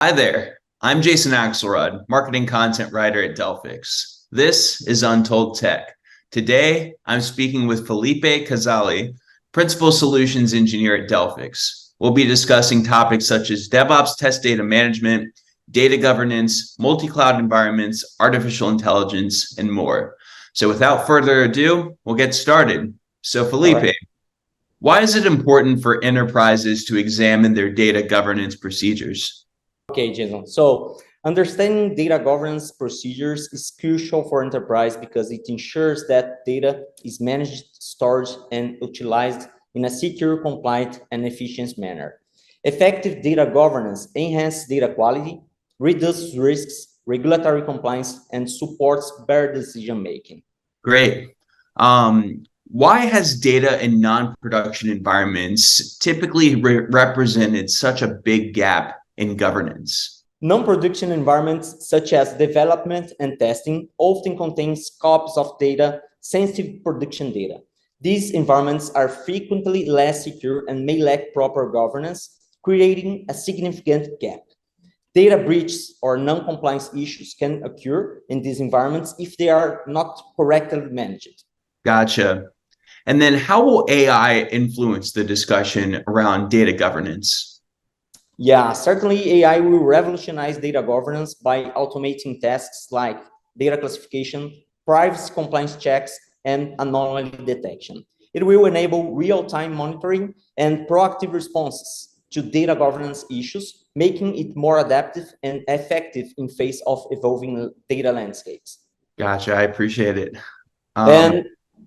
Hi there. I'm Jason Axelrod, marketing content writer at Delphix. This is Untold Tech. Today, I'm speaking with Felipe Casali, principal solutions engineer at Delphix. We'll be discussing topics such as DevOps test data management, data governance, multi-cloud environments, artificial intelligence, and more. So without further ado, we'll get started. So All right. Felipe, why is it important for enterprises to examine their data governance procedures? Okay, Jason. So understanding data governance procedures is crucial for enterprise because it ensures that data is managed, stored, and utilized in a secure, compliant, and efficient manner. Effective data governance enhances data quality, reduces risks, regulatory compliance, and supports better decision making. Great. Why has data in non-production environments typically represented such a big gap in governance? Non-production environments such as development and testing often contain copies of data, sensitive production data. These environments are frequently less secure and may lack proper governance, creating a significant gap. Data breaches or non-compliance issues can occur in these environments if they are not correctly managed. Gotcha. And then how will AI influence the discussion around data governance? Yeah, certainly AI will revolutionize data governance by automating tasks like data classification, privacy compliance checks, and anomaly detection. It will enable real-time monitoring and proactive responses to data governance issues, making it more adaptive and effective in face of evolving data landscapes. Gotcha. I appreciate it. And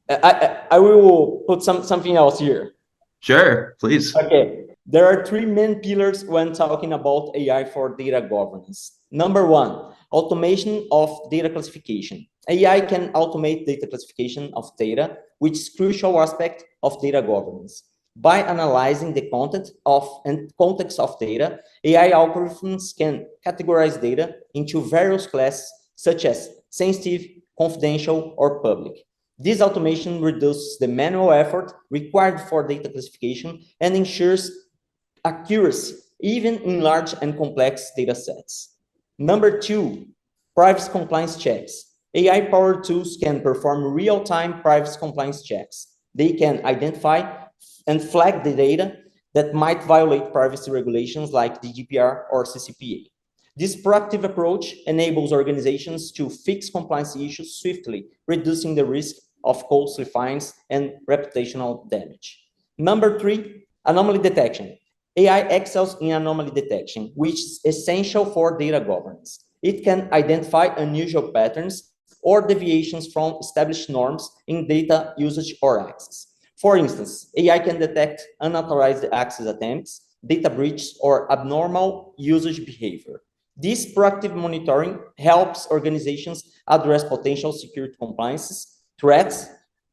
I will put something else here. Sure, please. Okay, there are three main pillars when talking about AI for data governance. Number one, automation of data classification. AI can automate data classification of data, which is a crucial aspect of data governance. By analyzing the content of and context of data, AI algorithms can categorize data into various classes such as sensitive, confidential, or public. This automation reduces the manual effort required for data classification and ensures accuracy, even in large and complex data sets. Number two, privacy compliance checks. AI-powered tools can perform real-time privacy compliance checks. They can identify and flag the data that might violate privacy regulations like the GDPR or CCPA. This proactive approach enables organizations to fix compliance issues swiftly, reducing the risk of costly fines and reputational damage. Number three, anomaly detection. AI excels in anomaly detection, which is essential for data governance. It can identify unusual patterns or deviations from established norms in data usage or access. For instance, AI can detect unauthorized access attempts, data breaches, or abnormal usage behavior. This proactive monitoring helps organizations address potential security compliance threats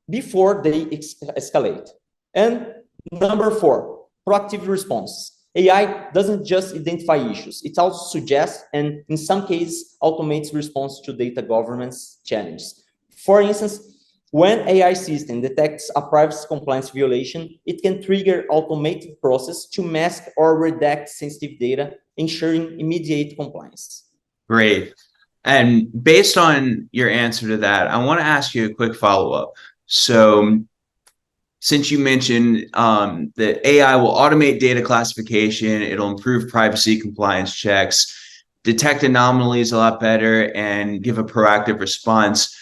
before they escalate. And number four, proactive response. AI doesn't just identify issues, it also suggests and in some cases automates response to data governance challenges. For instance, when AI system detects a privacy compliance violation, it can trigger automated process to mask or redact sensitive data, ensuring immediate compliance. Great. And based on your answer to that, I want to ask you a quick follow-up. So, since you mentioned that AI will automate data classification, it'll improve privacy compliance checks, detect anomalies a lot better, and give a proactive response.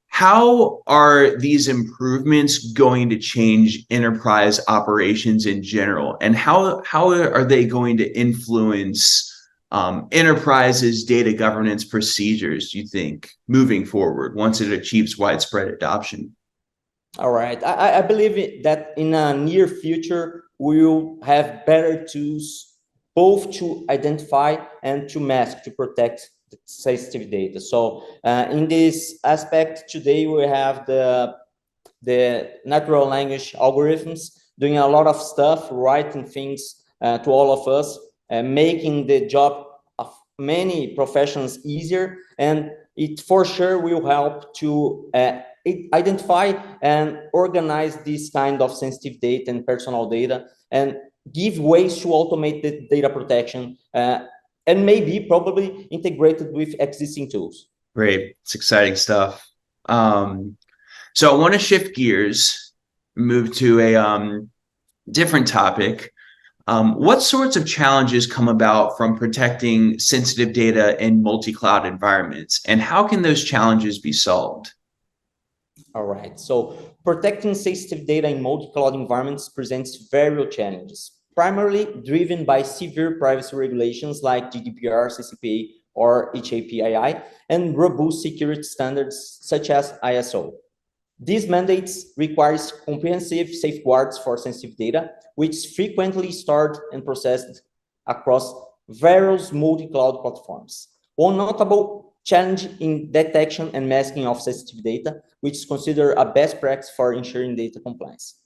How are these improvements going to change enterprise operations in general? And how are they going to influence enterprises' data governance procedures, do you think, moving forward once it achieves widespread adoption? All right. I believe that in a near future, we will have better tools both to identify and to mask, to protect the sensitive data. So in this aspect, today we have the natural language algorithms doing a lot of stuff, writing things to all of us, making the job of many professions easier. And it for sure will help to identify and organize this kind of sensitive data and personal data and give ways to automate the data protection and maybe probably integrated with existing tools. Great. It's exciting stuff. So I want to shift gears, move to a different topic. What sorts of challenges come about from protecting sensitive data in multi-cloud environments, and how can those challenges be solved? All right, so protecting sensitive data in multi-cloud environments presents various challenges, primarily driven by severe privacy regulations like GDPR, CCPA, or HAPAI, and robust security standards such as ISO. These mandates require comprehensive safeguards for sensitive data, which is frequently stored and processed across various multi-cloud platforms. One notable challenge in detection and masking of sensitive data, which is considered a best practice for ensuring data compliance.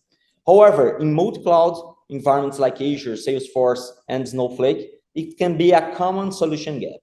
However, in multi-cloud environments like Azure, Salesforce, and Snowflake, it can be a common solution gap.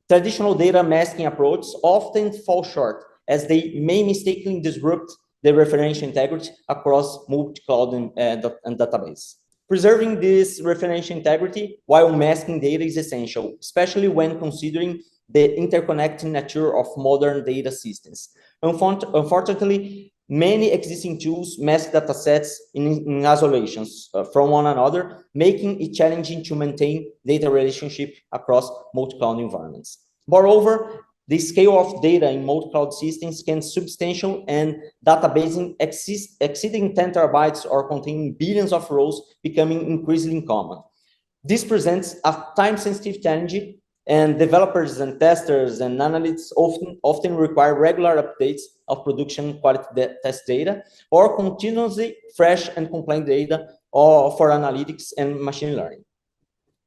Traditional data masking approaches often fall short, as they may mistakenly disrupt the referential integrity across multi-cloud and database. Preserving this referential integrity while masking data is essential, especially when considering the interconnecting nature of modern data systems. Unfortunately, many existing tools mask datasets in isolations from one another, making it challenging to maintain data relationship across multi-cloud environments. Moreover, the scale of data in multi-cloud systems can substantial, and databases exceeding 10 terabytes or containing billions of rows becoming increasingly common. This presents a time-sensitive challenge, and developers and testers and analysts often require regular updates of production quality test data or continuously fresh and compliant data for analytics and machine learning.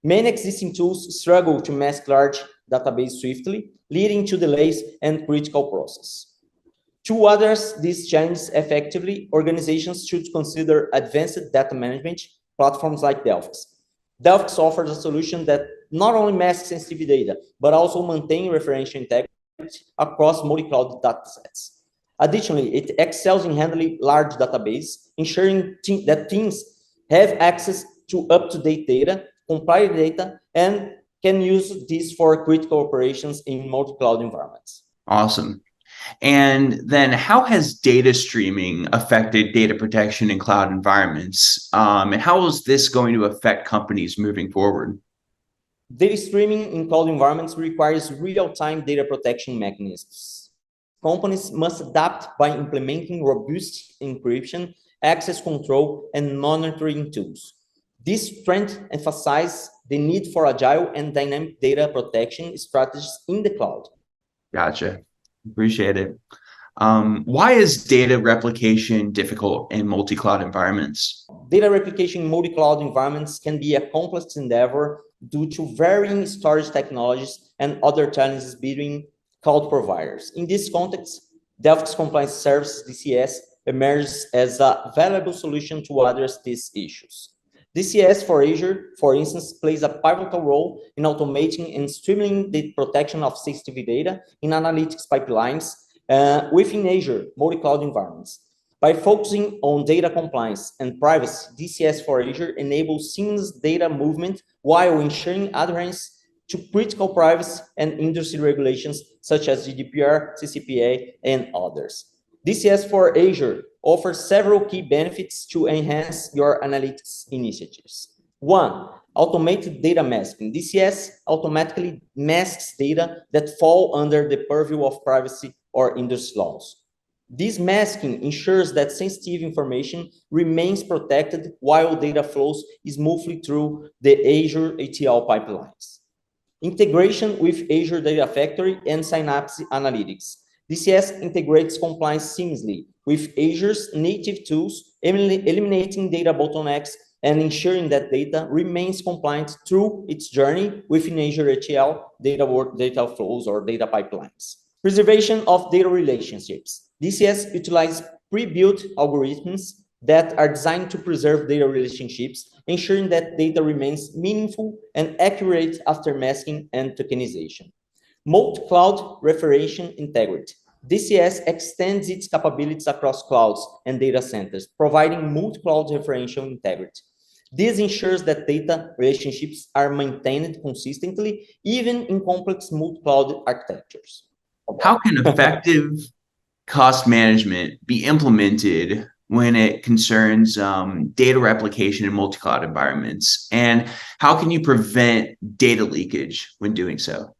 Many existing tools struggle to mask large databases swiftly, leading to delays and critical process. To address these challenges effectively, organizations should consider advanced data management platforms like Delphix. Delphix offers a solution that not only masks sensitive data, but also maintains referential integrity across multi-cloud datasets. Additionally, it excels in handling large databases, ensuring that teams have access to up-to-date data, compliant data, and can use this for critical operations in multi-cloud environments. Awesome. And then how has data streaming affected data protection in cloud environments? And how is this going to affect companies moving forward? Data streaming in cloud environments requires real-time data protection mechanisms. Companies must adapt by implementing robust encryption, access control, and monitoring tools. This trend emphasizes the need for agile and dynamic data protection strategies in the cloud. Gotcha. Appreciate it. Why is data replication difficult in multi-cloud environments? Data replication in multi-cloud environments can be a complex endeavor due to varying storage technologies and other challenges between cloud providers. In this context, Delphix Compliance Services, DCS, emerges as a valuable solution to address these issues. DCS for Azure, for instance, plays a pivotal role in automating and streamlining the protection of sensitive data in analytics pipelines within Azure multi-cloud environments. By focusing on data compliance and privacy, DCS for Azure enables seamless data movement while ensuring adherence to critical privacy and industry regulations such as GDPR, CCPA, and others. DCS for Azure offers several key benefits to enhance your analytics initiatives. One, automated data masking. DCS automatically masks data that fall under the purview of privacy or industry laws. This masking ensures that sensitive information remains protected while data flows smoothly through the Azure ETL pipelines. Integration with Azure Data Factory and Synapse Analytics. DCS integrates compliance seamlessly with Azure's native tools, eliminating data bottlenecks and ensuring that data remains compliant through its journey within Azure ETL, data flows, or data pipelines. Preservation of data relationships. DCS utilizes pre-built algorithms that are designed to preserve data relationships, ensuring that data remains meaningful and accurate after masking and tokenization. Multi-cloud referential integrity. DCS extends its capabilities across clouds and data centers, providing multi-cloud referential integrity. This ensures that data relationships are maintained consistently, even in complex multi-cloud architectures. How can effective cost management be implemented when it concerns data replication in multi-cloud environments? And how can you prevent data leakage when doing so?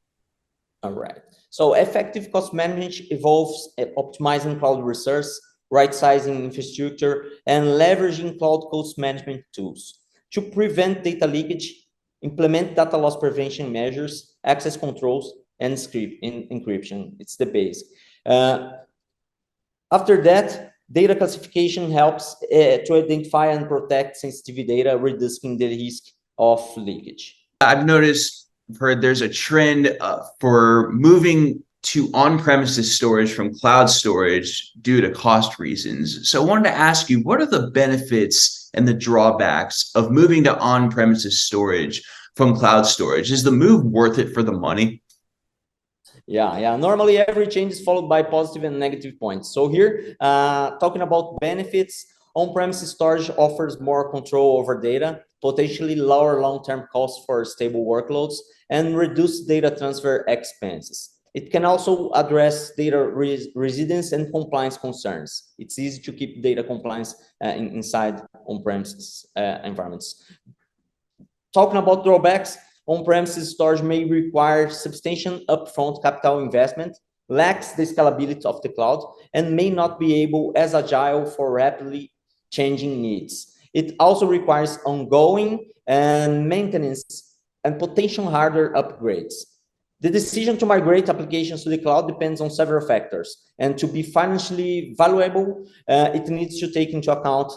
All right. So effective cost management involves optimizing cloud resource, right-sizing infrastructure, and leveraging cloud cost management tools. To prevent data leakage, implement data loss prevention measures, access controls, and encryption. It's the base. After that, data classification helps to identify and protect sensitive data, reducing the risk of leakage. I've noticed, heard there's a trend for moving to on-premises storage from cloud storage due to cost reasons. So I wanted to ask you, what are the benefits and the drawbacks of moving to on-premises storage from cloud storage? Is the move worth it for the money? Yeah. Normally, every change is followed by positive and negative points. So here, talking about benefits, on-premises storage offers more control over data, potentially lower long-term costs for stable workloads, and reduce data transfer expenses. It can also address data residence and compliance concerns. It's easy to keep data compliance inside on-premises environments. Talking about drawbacks, on-premises storage may require substantial upfront capital investment, lacks the scalability of the cloud, and may not be able as agile for rapidly changing needs. It also requires ongoing and maintenance and potential hardware upgrades. The decision to migrate applications to the cloud depends on several factors, and to be financially valuable, it needs to take into account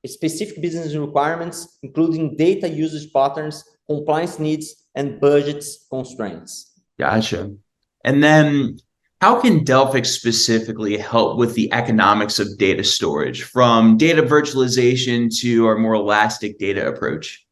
specific business requirements, including data usage patterns, compliance needs, and budget constraints. Gotcha. And then how can Delphix specifically help with the economics of data storage, from data virtualization to our more elastic data approach?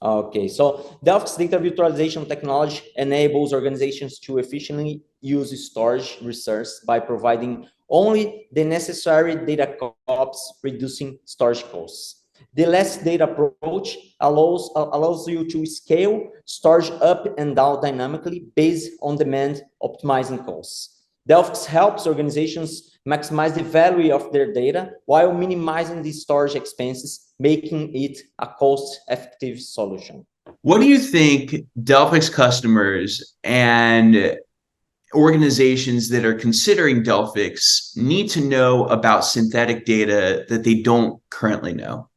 Okay, so Delphix data virtualization technology enables organizations to efficiently use storage resources by providing only the necessary data copies, reducing storage costs. The less data approach allows you to scale storage up and down dynamically based on demand, optimizing costs. Delphix helps organizations maximize the value of their data while minimizing the storage expenses, making it a cost-effective solution. What do you think Delphix customers and organizations that are considering Delphix need to know about synthetic data that they don't currently know?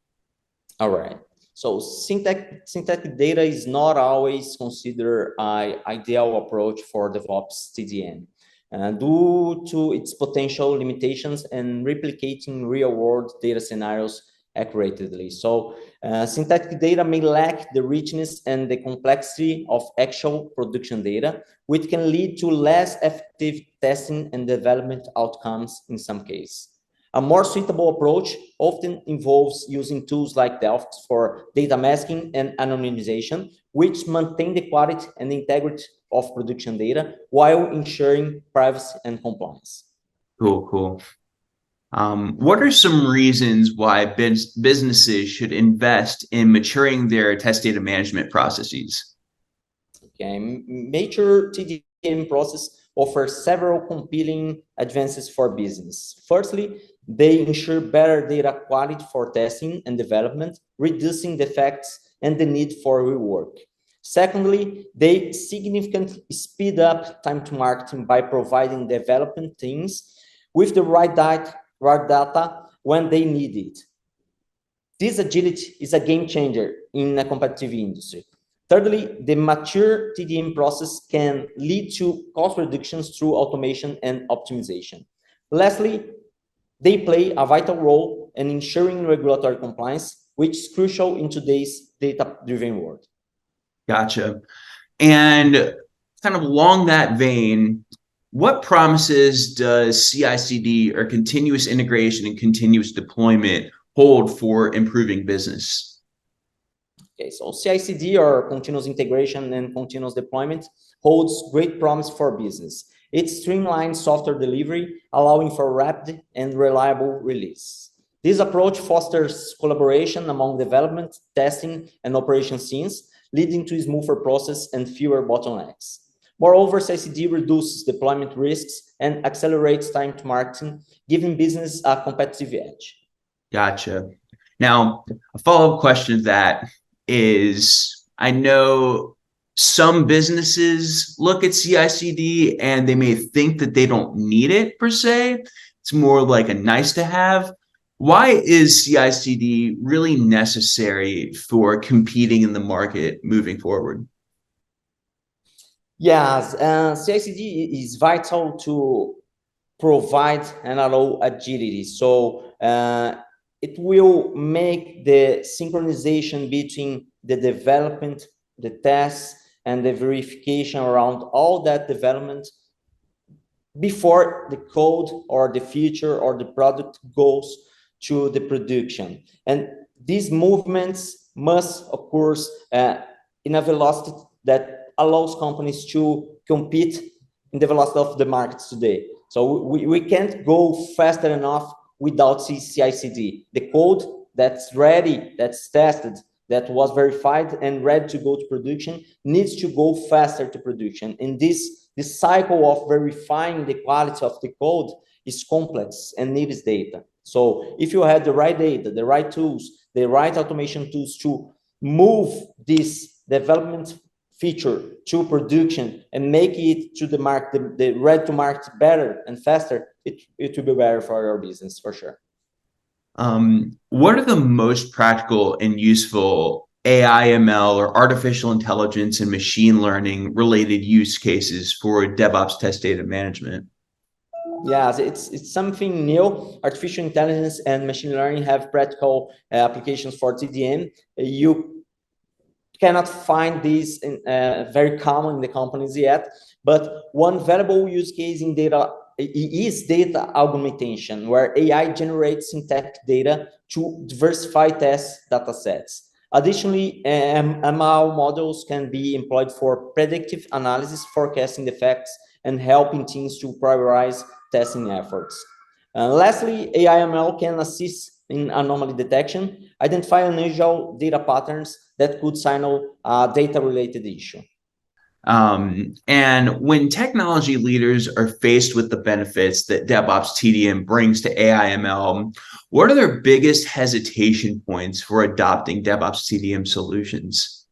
All right. So synthetic data is not always considered an ideal approach for DevOps TDM. Due to its potential limitations and replicating real-world data scenarios accurately. So synthetic data may lack the richness and the complexity of actual production data, which can lead to less effective testing and development outcomes in some cases. A more suitable approach often involves using tools like Delphix for data masking and anonymization, which maintain the quality and integrity of production data while ensuring privacy and compliance. Cool. What are some reasons why businesses should invest in maturing their test data management processes? Okay, mature TDM process offers several compelling advances for business. Firstly, they ensure better data quality for testing and development, reducing defects and the need for rework. Secondly, they significantly speed up time to marketing by providing development teams with the right data when they need it. This agility is a game changer in a competitive industry. Thirdly, the mature TDM process can lead to cost reductions through automation and optimization. Lastly, they play a vital role in ensuring regulatory compliance, which is crucial in today's data-driven world. Gotcha. And kind of along that vein, what promises does CI/CD, or continuous integration and continuous deployment, hold for improving business? Okay, so CI/CD, or continuous integration and continuous deployment, holds great promise for business. It streamlines software delivery, allowing for rapid and reliable release. This approach fosters collaboration among development, testing, and operation teams, leading to a smoother process and fewer bottlenecks. Moreover, CI/CD reduces deployment risks and accelerates time to marketing, giving business a competitive edge. Gotcha. Now, a follow-up question to that is, I know some businesses look at CI/CD and they may think that they don't need it per se. It's more like a nice to have. Why is CI/CD really necessary for competing in the market moving forward? Yes, CI/CD is vital to provide and allow agility. So it will make the synchronization between the development, the tests, and the verification around all that development before the code or the feature or the product goes to the production. And these movements must, of course, in a velocity that allows companies to compete in the velocity of the markets today. So we can't go faster enough without CI/CD. The code that's ready, that's tested, that was verified and ready to go to production needs to go faster to production. And this cycle of verifying the quality of the code is complex and needs data. So if you have the right data, the right tools, the right automation tools to move this development feature to production and make it to the market, the ready to market better and faster, it will be better for your business for sure. What are the most practical and useful AI, ML, or artificial intelligence and machine learning related use cases for DevOps test data management? Yes, it's something new. Artificial intelligence and machine learning have practical applications for TDM. You cannot find these very common in the companies yet, but one valuable use case in data is data augmentation, where AI generates synthetic data to diversify test data sets. Additionally, ML models can be employed for predictive analysis, forecasting effects, and helping teams to prioritize testing efforts. Lastly, AI/ML can assist in anomaly detection, identify unusual data patterns that could signal a data-related issue. And when technology leaders are faced with the benefits that DevOps TDM brings to AI/ML, what are their biggest hesitation points for adopting DevOps TDM solutions?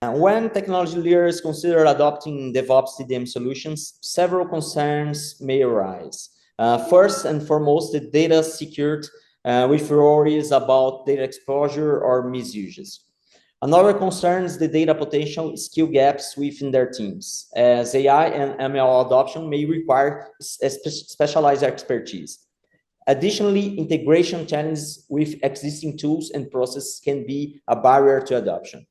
When technology leaders consider adopting DevOps TDM solutions, several concerns may arise. First and foremost, the data security with worries about data exposure or misuses. Another concern is the data potential skill gaps within their teams, as AI and ML adoption may require specialized expertise. Additionally, integration challenges with existing tools and processes can be a barrier to adoption.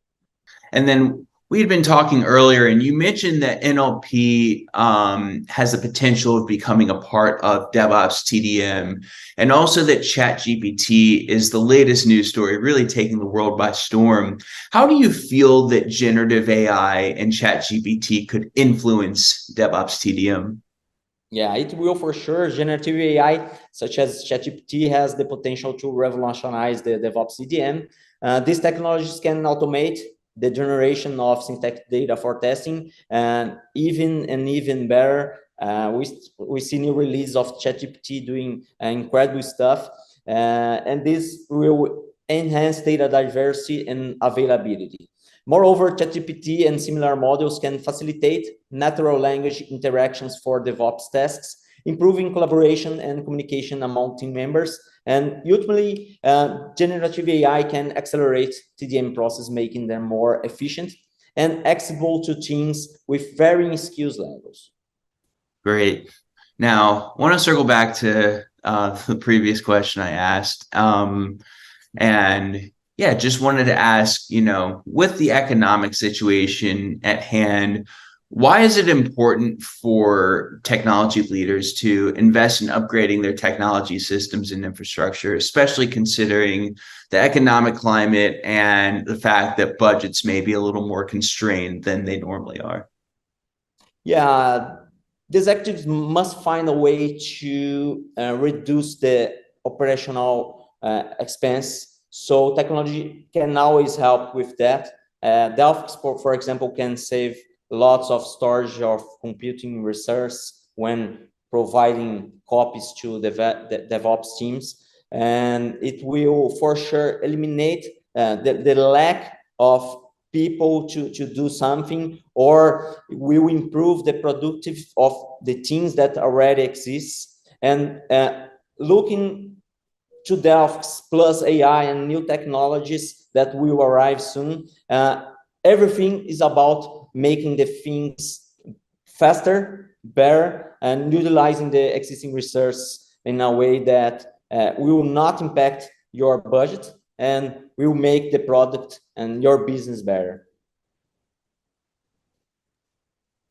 And then we had been talking earlier, and you mentioned that NLP has the potential of becoming a part of DevOps TDM, and also that ChatGPT is the latest news story, really taking the world by storm. How do you feel that generative AI and ChatGPT could influence DevOps TDM? Yeah, it will for sure. Generative AI, such as ChatGPT, has the potential to revolutionize the DevOps CDM. These technologies can automate the generation of synthetic data for testing, and even better, we see new release of ChatGPT doing incredible stuff, and this will enhance data diversity and availability. Moreover, ChatGPT and similar models can facilitate natural language interactions for DevOps tasks, improving collaboration and communication among team members. And ultimately, generative AI can accelerate TDM process, making them more efficient and accessible to teams with varying skills levels. Great. Now, I want to circle back to the previous question I asked. And yeah, just wanted to ask, with the economic situation at hand, why is it important for technology leaders to invest in upgrading their technology systems and infrastructure, especially considering the economic climate and the fact that budgets may be a little more constrained than they normally are? Yeah, these actives must find a way to reduce the operational expense. So technology can always help with that. Delphix, for example, can save lots of storage of computing resource when providing copies to the DevOps teams. And it will for sure eliminate the lack of people to do something, or will improve the productive of the teams that already exists. And looking to Delphix plus AI and new technologies that will arrive soon, everything is about making the things faster, better, and utilizing the existing resources in a way that will not impact your budget and will make the product and your business better.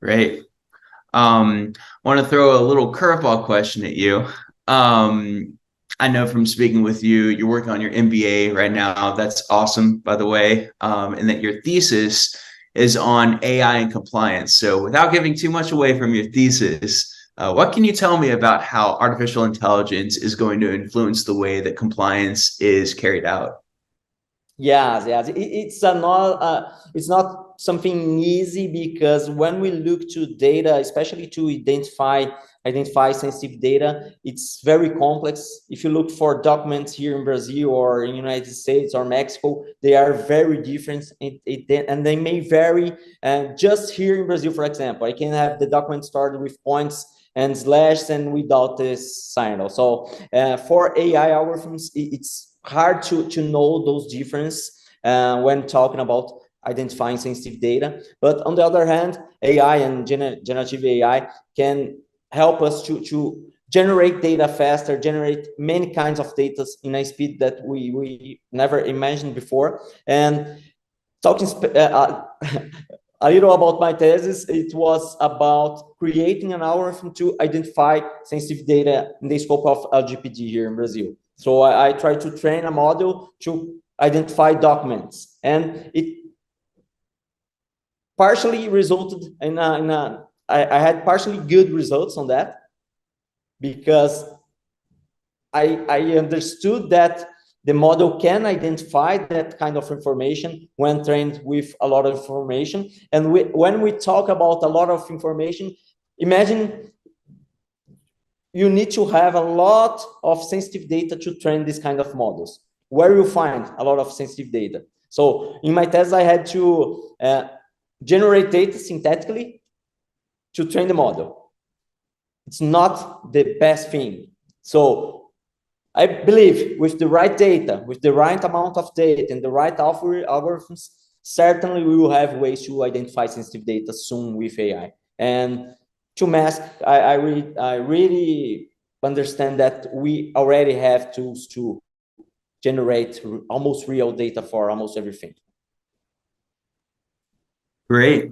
Great. Want to throw a little curveball question at you. I know from speaking with you, you're working on your MBA right now. That's awesome, by the way, and that your thesis is on AI and compliance. So without giving too much away from your thesis, what can you tell me about how artificial intelligence is going to influence the way that compliance is carried out? Yes. It's not something easy, because when we look to data, especially to identify sensitive data, it's very complex. If you look for documents here in Brazil or in United States or Mexico, they are very different, and they may vary. And just here in Brazil, for example, I can have the document started with points and slashes and without this sign. So for AI algorithms, it's hard to know those differences when talking about identifying sensitive data. But on the other hand, AI and generative AI can help us to generate data faster, generate many kinds of data in a speed that we never imagined before. And talking a little about my thesis, it was about creating an algorithm to identify sensitive data in the scope of LGPD here in Brazil. So I tried to train a model to identify documents, and it partially resulted in I had partially good results on that, because I understood that the model can identify that kind of information when trained with a lot of information. And when we talk about a lot of information, imagine you need to have a lot of sensitive data to train this kind of models. Where you find a lot of sensitive data? So in my test, I had to generate data synthetically to train the model. It's not the best thing. So I believe with the right data, with the right amount of data and the right algorithms, certainly we will have ways to identify sensitive data soon with AI. And to mask, I really understand that we already have tools to generate almost real data for almost everything. Great.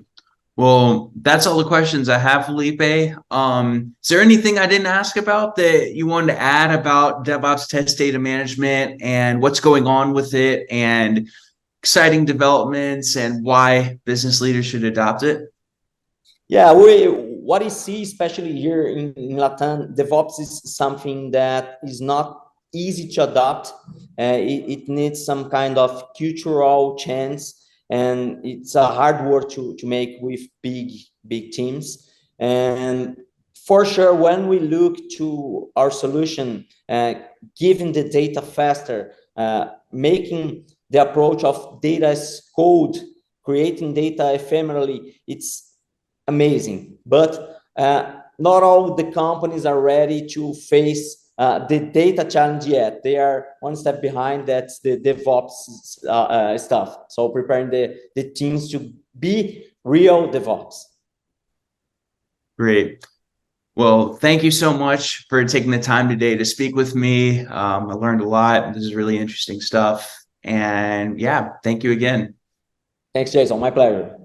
Well, that's all the questions I have, Felipe. Is there anything I didn't ask about that you wanted to add about DevOps test data management and what's going on with it and exciting developments and why business leaders should adopt it? Yeah, what we see, especially here in Latam, DevOps is something that is not easy to adopt. It needs some kind of cultural change, and it's a hard work to make with big teams. And for sure, when we look to our solution, giving the data faster, making the approach of data as code, creating data ephemerally, it's amazing. But not all the companies are ready to face the data challenge yet. They are one step behind. That's the DevOps stuff. So preparing the teams to be real DevOps. Great. Well, thank you so much for taking the time today to speak with me. I learned a lot. This is really interesting stuff. And yeah, thank you again. Thanks, Jason. My pleasure.